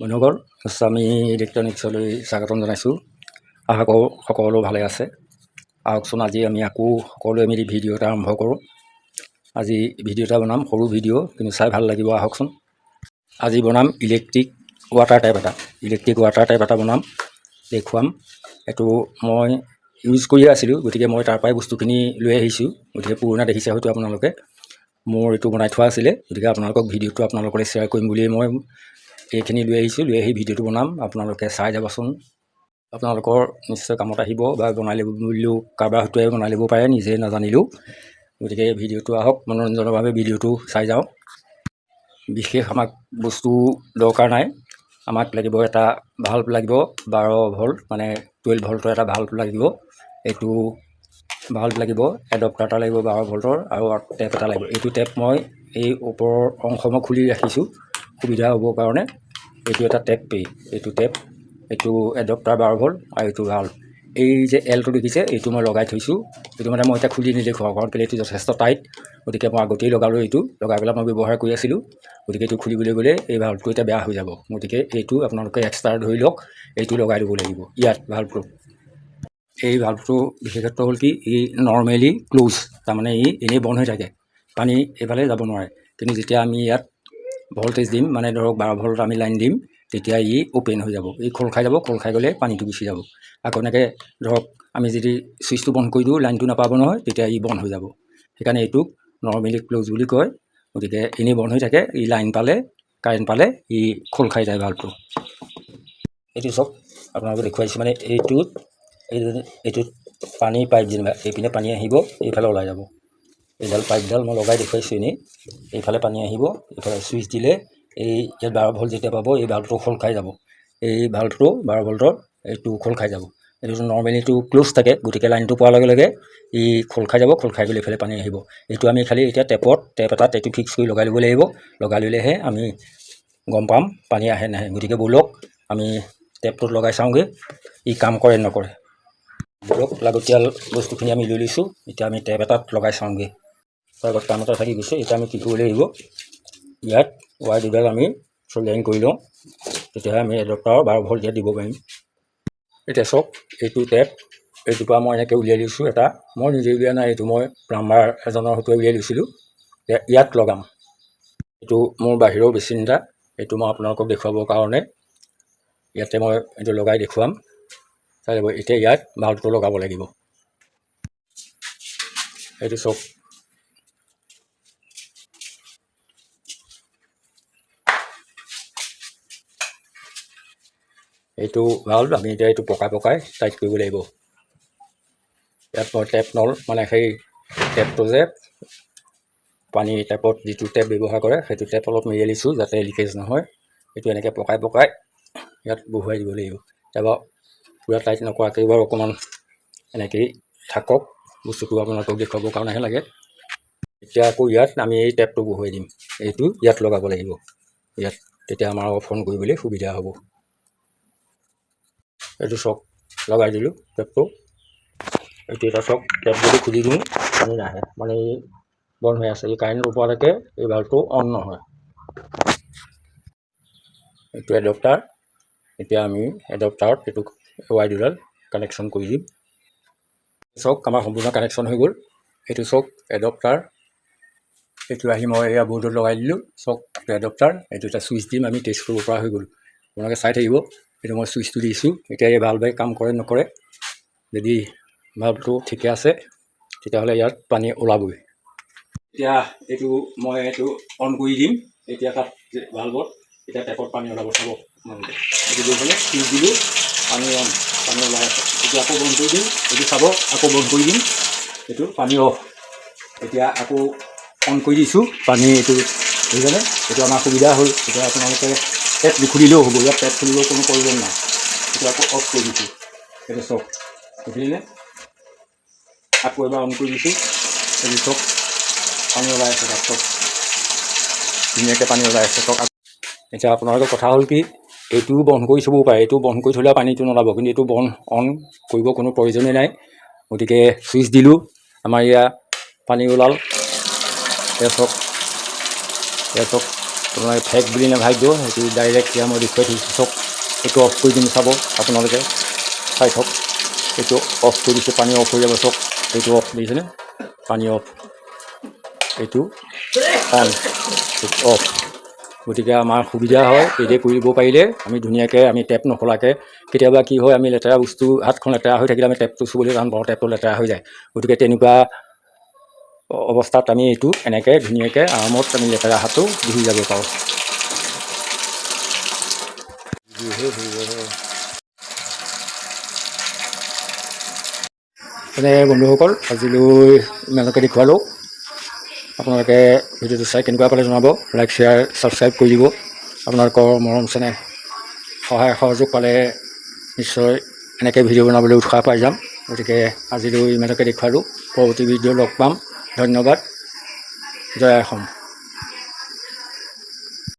বন্ধুসকল, আমি ইলেক্ট্ৰনিক্সলৈ স্বাগতম জনাইছোঁ। আশা কৰোঁ সকলো ভালে আছে। আহকচোন আজি আমি আকৌ সকলোৱে মিলি ভিডিঅ' এটা আৰম্ভ কৰোঁ। আজি ভিডিঅ' এটা বনাম, সৰু ভিডিঅ' কিন্তু চাই ভাল লাগিব। আহকচোন আজি বনাম ইলেক্ট্ৰিক ৱাটাৰ টেপ এটা বনাম, দেখুৱাম। এইটো মই ইউজ কৰিয়ে আছিলোঁ, গতিকে মই তাৰ পৰাই বস্তুখিনি লৈ আহিছোঁ। গতিকে পুৰণা দেখিছে হয়তো আপোনালোকে। মোৰ এইটো বনাই থোৱা আছিলে, গতিকে আপোনালোকক ভিডিঅ'টো আপোনালোকলৈ শ্বেয়াৰ কৰিম বুলিয়ে মই এইখিনি লৈ আহিছোঁ। লৈ আহি ভিডিঅ'টো বনাম, আপোনালোকে চাই যাবচোন। আপোনালোকৰ নিশ্চয় কামত আহিব, বা বনাই ল'ব বুলিলেও কাৰোবাৰ হতুৱাই বনাই ল'ব পাৰে, নিজে নাজানিলেও। গতিকে ভিডিঅ'টো আহক, মনোৰঞ্জনৰ বাবে ভিডিঅ'টো চাই যাওঁ। বিশেষ আমাক বস্তু দৰকাৰ নাই। আমাক লাগিব এটা ভাল্ব লাগিব, 12 ভল্ট মানে 12 ভল্টৰ এটা ভাল্ব লাগিব। এইটো ভাল্ব লাগিব, এডপ্টাৰ এটা লাগিব 12 ভল্টৰ, আৰু টেপ এটা লাগিব। এইটো টেপ মই এই ওপৰৰ অংশ মই খুলি ৰাখিছোঁ সুবিধা হ'বৰ কাৰণে। এইটো এটা টেপ এইটো এডপ্টাৰ 12 ভল্ট, আৰু এইটো ভাল্ব। এই যে এলটো দেখিছে, এইটো মই লগাই থৈছোঁ। এইটো মানে মই এতিয়া খুলি নেদেখুৱাওঁ, কাৰণ কেলৈ এইটো যথেষ্ট টাইট। গতিকে মই আগতেই লগালোঁ, এইটো লগাই পেলাই মই ব্যৱহাৰ কৰি আছিলোঁ। গতিকে এইটো খুলিবলৈ গ'লে এই ভাল্বটো এতিয়া বেয়া হৈ যাব। গতিকে এইটো আপোনালোকে এক্সট্ৰা ধৰি লওক, এইটো লগাই দিব লাগিব ইয়াত ভাল্বটো। এই ভাল্বটো বিশেষত্ব হ'ল কি, ই নৰ্মেলি ক্ল'জ, তাৰমানে ই এনেই বন্ধ হৈ থাকে, পানী এইফালে যাব নোৱাৰে। কিন্তু যেতিয়া আমি ইয়াত ভল্টেজ দিম, মানে ধৰক 12 ভল্ট আমি লাইন দিম, তেতিয়া ই অ'পেন হৈ যাব, ই খোল খাই যাব। খোল খাই গ'লে পানীটো গুচি যাব। আকৌ এনেকৈ ধৰক আমি যদি ছুইচটো বন্ধ কৰি দিওঁ, লাইনটো নাপাব নহয়, তেতিয়া ই বন্ধ হৈ যাব। সেইকাৰণে এইটোক নৰ্মেলি ক্ল'জ বুলি কয়। গতিকে এনেই বন্ধ হৈ থাকে, ই লাইন পালে, কাৰেণ্ট পালে ই খোল খাই যায় ভাল্বটো। এইটো চাওক, আপোনালোকে দেখুৱাইছোঁ মানে এইটোত পানীৰ পাইপ, যেনিবা এইপিনে পানী আহিব, এইফালে ওলাই যাব। এইডাল পাইপডাল মই লগাই দেখুৱাইছোঁ এনেই। এইফালে পানী আহিব, এইফালে ছুইচ দিলে এই ইয়াত 12 ভল্ট যেতিয়া পাব, এই ভাল্বটো খোল খাই যাব। এই ভাল্বটো 12 ভল্টৰ এইটো খোল খাই যাব। এইটো নৰ্মেলি এইটো ক্ল'জ থাকে, গতিকে লাইনটো পোৱাৰ লগে লগে ই খোল খাই যাব। খোল খাই গ'লে এইফালে পানী আহিব। এইটো আমি খালি এতিয়া টেপ এটাত এইটো ফিক্স কৰি লগাই ল'ব লাগিব। লগাই ল'লেহে আমি গম পাম পানী আহে নাহে। গতিকে ব'লক আমি টেপটোত লগাই চাওঁগৈ, ই কাম কৰে নকৰে। ব'লক, লাগতিয়াল বস্তুখিনি আমি লৈ লৈছোঁ। এতিয়া আমি টেপ এটাত লগাই চাওঁগৈ। তাৰ আগত কাম এটা থাকি গৈছে। এতিয়া আমি কি কৰিব লাগিব, ইয়াত ৱায়াৰ দুডাল আমি চল্ডাৰিং কৰি লওঁ, তেতিয়াহে আমি এডপ্টাৰৰ 12 ভল্ট ইয়াত দিব পাৰিম। এতিয়া চাওক, এইটো টেপ, এইটোৰ পৰা মই এনেকৈ উলিয়াই লৈছোঁ এটা। মই নিজে উলিওৱা নাই, এইটো মই প্লাম্বাৰ এজনৰ হতুৱাই উলিয়াই লৈছিলোঁ। ইয়াত লগাম। এইটো মোৰ বাহিৰৰ বেচিন এটা, এইটো মই আপোনালোকক দেখুৱাবৰ কাৰণে ইয়াতে মই এইটো লগাই দেখুৱাম, চাই যাব। এতিয়া ইয়াত ভাল্বটো লগাব লাগিব। এইটো চাওক, এইটো ভাল্ব আমি এতিয়া এইটো পকাই টাইট কৰিব লাগিব। ইয়াত মই টেপ নল, মানে সেই টেপটো যে পানী টেপত যিটো টেপ ব্যৱহাৰ কৰে, সেইটো টেপ অলপ মেৰিয়াই লৈছোঁ যাতে লিকেজ নহয়। এইটো এনেকৈ পকাই ইয়াত বহুৱাই দিব লাগিব। তাৰপৰা পূৰা টাইট নকৰাকৈ বাৰু অকণমান এনেকৈয়ে থাকক, বস্তুটো আপোনালোকক দেখুৱাবৰ কাৰণেহে লাগে। এতিয়া আকৌ ইয়াত আমি এই টেপটো বহুৱাই দিম, এইটো ইয়াত লগাব লাগিব ইয়াত, তেতিয়া আমাৰ অফ অন কৰিবলৈ সুবিধা হ'ব। এইটো চাওক, লগাই দিলোঁ টেপটো। এইটো এটা চাওক, টেপ যদি খুলি দিওঁ পানী নাহে, মানে এই বন্ধ হৈ আছে। এই কাৰেণ্ট নোপোৱালৈকে এই ভাল্বটো অন নহয়। এইটো এডপ্টাৰ। এতিয়া আমি এডপ্টাৰত এইটো ৱায়াৰ দুডাল কানেকশ্যন কৰি দিম। চাওক, আমাৰ সম্পূৰ্ণ কানেকশ্যন হৈ গ'ল। এইটো চাওক এডপ্টাৰ, এইটো আহি মই এয়া বৰ্ডত লগাই দিলোঁ। চাওক, এডপ্টাৰ, এইটো এটা ছুইচ দিম, আমি টেষ্ট কৰিব পৰা হৈ গ'ল। আপোনালোকে চাই থাকিব। এইটো মই ছুইচটো দিছোঁ, এতিয়া এই ভাল্বে কাম কৰে নকৰে। যদি ভাল্বটো ঠিকে আছে, তেতিয়াহ'লে ইয়াত পানী ওলাবই। এতিয়া এইটো মই এইটো অন কৰি দিম। এতিয়া তাত ভাল্বত এতিয়া টেপত পানী ওলাব, চাব আপোনালোকে। এইটো দুইফালে ছুইচ দিলোঁ, পানী ওলাই আছে। এতিয়া আকৌ বন্ধ কৰি দিম, এইটো চাব, আকৌ বন্ধ কৰি দিম, এইটো পানী অফ। এতিয়া আকৌ অন কৰি দিছোঁ, পানী এইটো বুজিছেনে। এইটো আমাৰ সুবিধা হ'ল। এতিয়া আপোনালোকে টেপ নুখুলিলেও হ'ব, ইয়াত টেপ খুলিব কোনো প্ৰয়োজন নাই। এইটো আকৌ অফ কৰি দিছোঁ, এইটো চাওক, বুজিলে। আকৌ এবাৰ অন কৰি দিছোঁ, এইটো চাওক, পানী ওলাই আছে তাত, চাওক ধুনীয়াকৈ পানী ওলাই আছে। চাওক, এতিয়া আপোনালোকৰ কথা হ'ল কি, এইটোও বন্ধ কৰি থ'বও পাৰে, এইটো বন্ধ কৰি থ'লে পানীটো নোলাব, কিন্তু এইটো অন কৰিব কোনো প্ৰয়োজনেই নাই। গতিকে ছুইচ দিলোঁ, আমাৰ ইয়াত পানী ওলাল। এয়া চাওক, আপোনালোকে ফেক বুলি নাভাবিব, সেইটো ডাইৰেক্ট এতিয়া মই দেখুৱাই থৈছোঁ। চাওক, এইটো অফ কৰি দিম, চাব আপোনালোকে চাই থওক। এইটো অফ কৰি দিছোঁ, পানী অফ হৈ যাব। চাওক, এইটো অফ দেখিছেনে, পানী অফ, এইটো অন, এইটো অফ। গতিকে আমাৰ সুবিধা হয়, এইদৰে কৰিব পাৰিলে আমি ধুনীয়াকৈ আমি টেপ নখোলাকৈ। কেতিয়াবা কি হয়, আমি লেতেৰা বস্তু, হাতখন লেতেৰা হৈ থাকিলে আমি টেপটো চুবলৈ টান পাওঁ, টেপটো লেতেৰা হৈ যায়। গতিকে তেনেকুৱা অৱস্থাত আমি এইটো এনেকৈ ধুনীয়াকৈ আৰামত আমি লেতেৰা হাতটো ধুই যাব পাৰোঁ। এনে বন্ধুসকল, আজিলৈ ইমানকে দেখুৱালোঁ। আপোনালোকে ভিডিঅ'টো চাই কেনেকুৱা পালে জনাব। লাইক, শ্বেয়াৰ, ছাবস্ক্ৰাইব কৰি দিব। আপোনালোকৰ মৰম চেনেহ, সহায় সহযোগ পালে নিশ্চয় এনেকৈ ভিডিঅ' বনাবলৈ উৎসাহ পাই যাম। গতিকে আজিলৈ ইমানকে দেখুৱালোঁ। পৰৱৰ্তী ভিডিঅ' লগ পাম। ধন্যবাদ। জয় অসম।